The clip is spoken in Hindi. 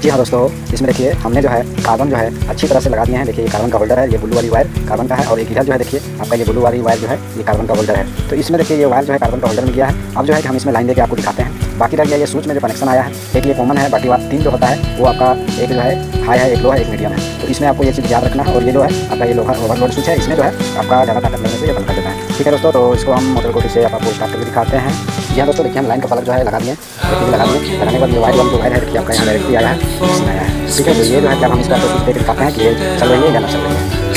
जी हाँ दोस्तों, इसमें देखिए हमने जो है कार्बन जो है अच्छी तरह से लगा दिए हैं। देखिए ये कार्बन का होल्डर है, ये ब्लू वाली वायर कार्बन का है और एक इधर जो है देखिए आपका ये ब्लू वाली वायर जो है ये कार्बन का होल्डर है। तो इसमें देखिए ये वायर जो है कार्बन का होल्डर में गया है। अब जो है कि हम इसमें लाइन देके आपको दिखाते हैं। बाकी रह गया ये स्विच में जो कनेक्शन आया है, एक ये कॉमन है, बाकी बात 3 जो होता है वो आपका एक जो है हाई है, एक लो है, एक मीडियम है। तो इसमें आपको ये चीज़ याद रखना है। और ये जो है आपका ये लोहा ओवरलोड स्विच है, इसमें जो है आपका ज़्यादा ताकत लगने से ये बंद कर देता है। ठीक है दोस्तों, तो इसको हम मोटर को फिर से आपको स्टार्ट करके दिखाते हैं। जी हाँ दोस्तों, देखिए हम लाइन का प्लग जो है लगा दिए, देखिए लगा दिए। लगाने के बाद ये वायर वाली जो वायर है देखिए आपका यहाँ डायरेक्टली आया है, इसमें आया है। ठीक है, तो ये जो है जब हम इसका स्विच देकर दिखाते हैं कि ये चल रही है या ना चल रही है।